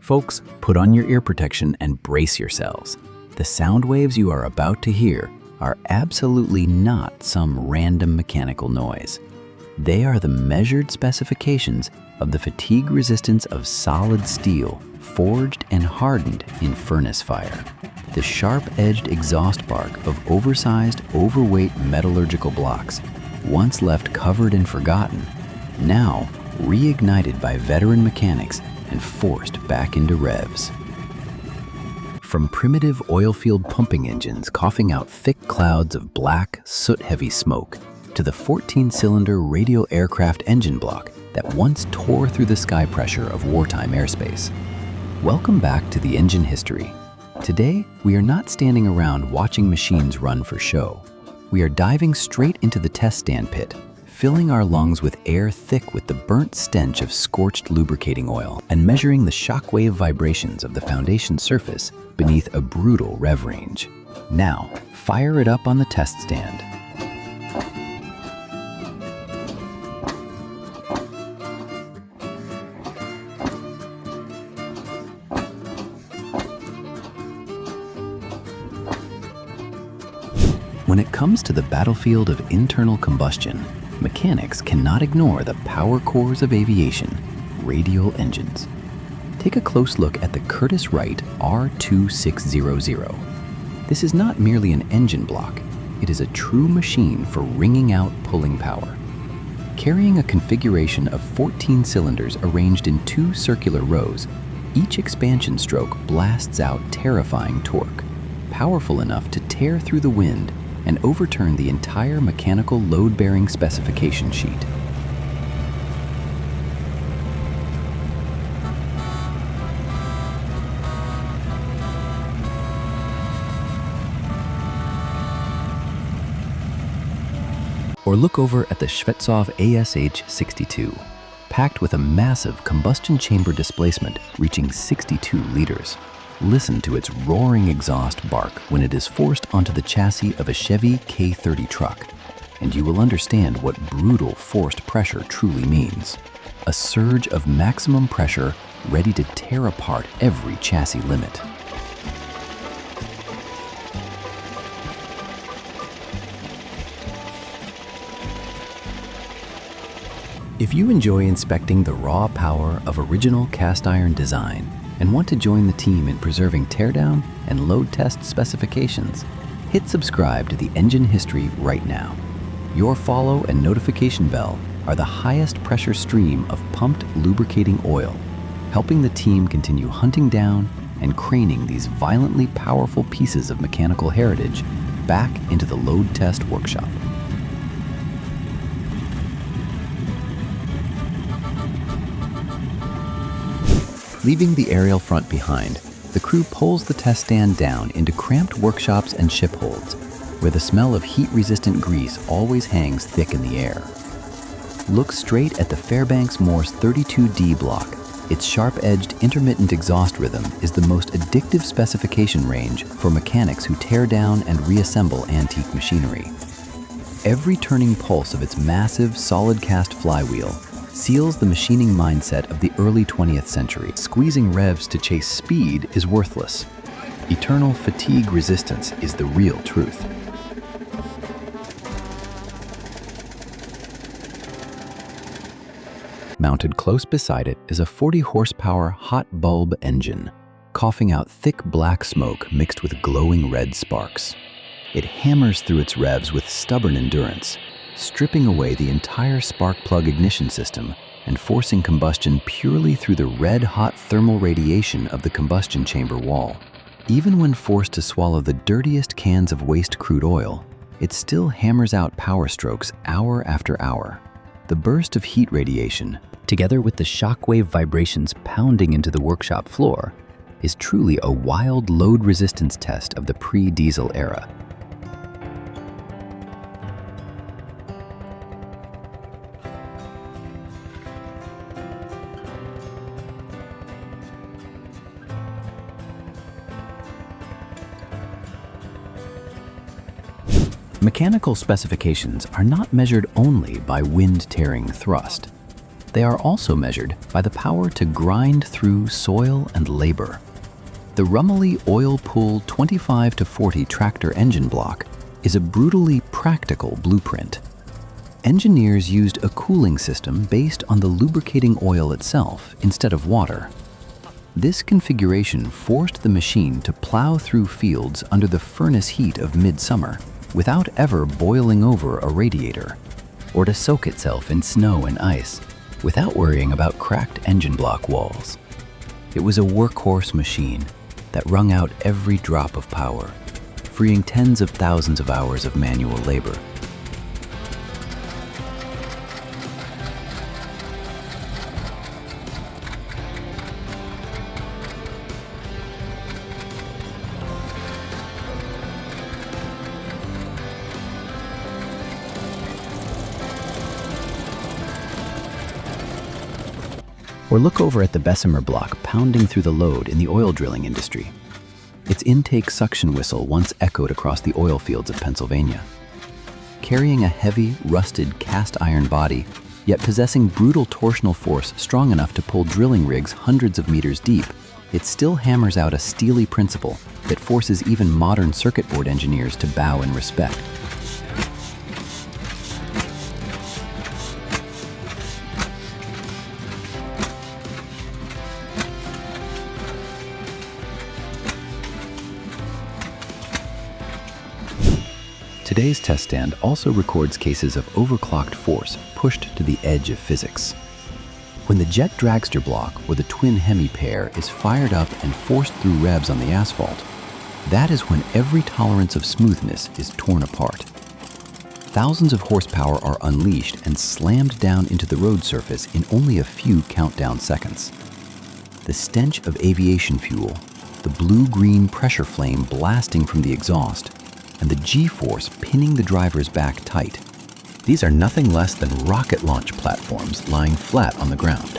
Folks, put on your ear protection and brace yourselves. The sound waves you are about to hear are absolutely not some random mechanical noise. They are the measured specifications of the fatigue resistance of solid steel, forged and hardened in furnace fire. The sharp-edged exhaust bark of oversized, overweight metallurgical blocks, once left covered and forgotten, now reignited by veteran mechanics and forced back into revs. From primitive oil-field pumping engines coughing out thick clouds of black, soot-heavy smoke, to the 14-cylinder radial aircraft engine block that once tore through the sky pressure of wartime airspace. Welcome back to the engine history. Today, we are not standing around watching machines run for show. We are diving straight into the test stand pit, filling our lungs with air thick with the burnt stench of scorched lubricating oil and measuring the shockwave vibrations of the foundation surface beneath a brutal rev range. Now, fire it up on the test stand. When it comes to the battlefield of internal combustion, mechanics cannot ignore the power cores of aviation, radial engines. Take a close look at the Curtiss-Wright R2600. This is not merely an engine block, it is a true machine for wringing out pulling power. Carrying a configuration of 14 cylinders arranged in 2 circular rows, each expansion stroke blasts out terrifying torque, powerful enough to tear through the wind and overturn the entire mechanical load-bearing specification sheet. Or look over at the Shvetsov ASH-62, packed with a massive combustion chamber displacement reaching 62 liters. Listen to its roaring exhaust bark when it is forced onto the chassis of a Chevy K30 truck, and you will understand what brutal forced pressure truly means. A surge of maximum pressure ready to tear apart every chassis limit. If you enjoy inspecting the raw power of original cast iron design, and want to join the team in preserving teardown and load test specifications, hit subscribe to the Engine History right now. Your follow and notification bell are the highest pressure stream of pumped lubricating oil, helping the team continue hunting down and craning these violently powerful pieces of mechanical heritage back into the load test workshop. Leaving the aerial front behind, the crew pulls the test stand down into cramped workshops and ship holds, where the smell of heat-resistant grease always hangs thick in the air. Look straight at the Fairbanks Morse 32D block. Its sharp-edged, intermittent exhaust rhythm is the most addictive specification range for mechanics who tear down and reassemble antique machinery. Every turning pulse of its massive, solid-cast flywheel seals the machining mindset of the early 20th century. Squeezing revs to chase speed is worthless. Eternal fatigue resistance is the real truth. Mounted close beside it is a 40-horsepower hot bulb engine, coughing out thick black smoke mixed with glowing red sparks. It hammers through its revs with stubborn endurance, stripping away the entire spark plug ignition system and forcing combustion purely through the red-hot thermal radiation of the combustion chamber wall. Even when forced to swallow the dirtiest cans of waste crude oil, it still hammers out power strokes hour after hour. The burst of heat radiation, together with the shockwave vibrations pounding into the workshop floor, is truly a wild load resistance test of the pre-diesel era. Mechanical specifications are not measured only by wind-tearing thrust. they are also measured by the power to grind through soil and labor. The Rumley Oil Pull 25 to 40 tractor engine block is a brutally practical blueprint. Engineers used a cooling system based on the lubricating oil itself instead of water. This configuration forced the machine to plow through fields under the furnace heat of midsummer without ever boiling over a radiator, or to soak itself in snow and ice without worrying about cracked engine block walls. It was a workhorse machine that wrung out every drop of power, freeing tens of thousands of hours of manual labor. Or look over at the Bessemer block pounding through the load in the oil drilling industry. Its intake suction whistle once echoed across the oil fields of Pennsylvania. Carrying a heavy, rusted cast iron body, yet possessing brutal torsional force strong enough to pull drilling rigs hundreds of meters deep, it still hammers out a steely principle that forces even modern circuit board engineers to bow in respect. Today's test stand also records cases of overclocked force pushed to the edge of physics. When the jet dragster block or the twin Hemi pair is fired up and forced through revs on the asphalt, that is when every tolerance of smoothness is torn apart. Thousands of horsepower are unleashed and slammed down into the road surface in only a few countdown seconds. The stench of aviation fuel, the blue-green pressure flame blasting from the exhaust, and the G-force pinning the driver's back tight. These are nothing less than rocket launch platforms lying flat on the ground.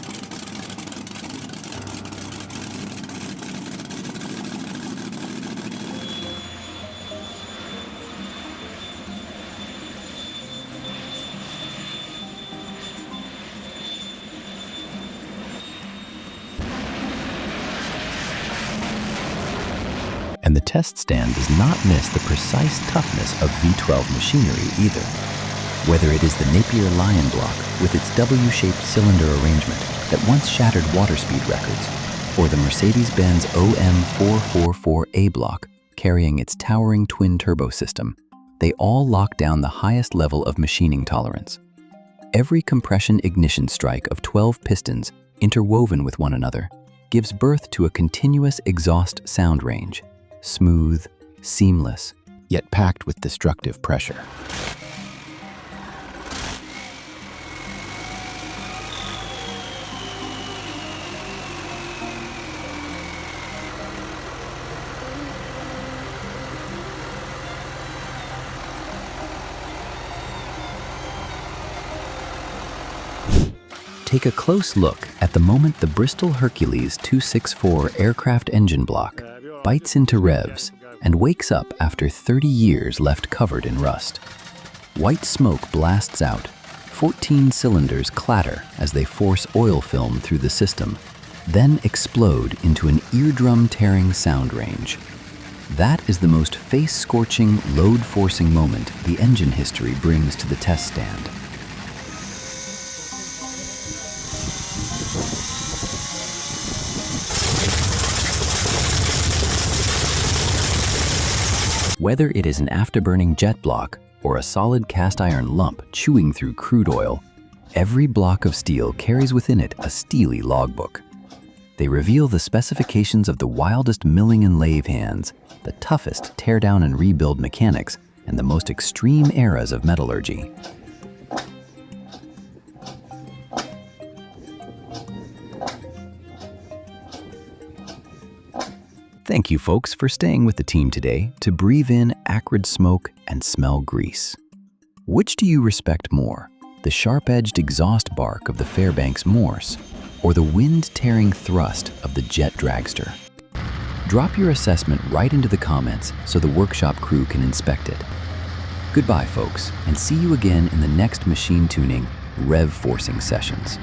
And the test stand does not miss the precise toughness of V12 machinery either. Whether it is the Napier Lion block with its W-shaped cylinder arrangement that once shattered water speed records, or the Mercedes-Benz OM444A block carrying its towering twin-turbo system, they all lock down the highest level of machining tolerance. Every compression ignition strike of 12 pistons interwoven with one another gives birth to a continuous exhaust sound range. Smooth, seamless, yet packed with destructive pressure. Take a close look at the moment the Bristol Hercules 264 aircraft engine block bites into revs and wakes up after 30 years left covered in rust. White smoke blasts out, 14 cylinders clatter as they force oil film through the system, then explode into an eardrum-tearing sound range. That is the most face-scorching, load-forcing moment the engine history brings to the test stand. Whether it is an afterburning jet block or a solid cast iron lump chewing through crude oil, every block of steel carries within it a steely logbook. They reveal the specifications of the wildest milling and lathe hands, the toughest tear down and rebuild mechanics, and the most extreme eras of metallurgy. Thank you, folks, for staying with the team today to breathe in acrid smoke and smell grease. Which do you respect more, the sharp-edged exhaust bark of the Fairbanks Morse or the wind-tearing thrust of the jet dragster? Drop your assessment right into the comments so the workshop crew can inspect it. Goodbye, folks, and see you again in the next machine tuning, rev forcing sessions.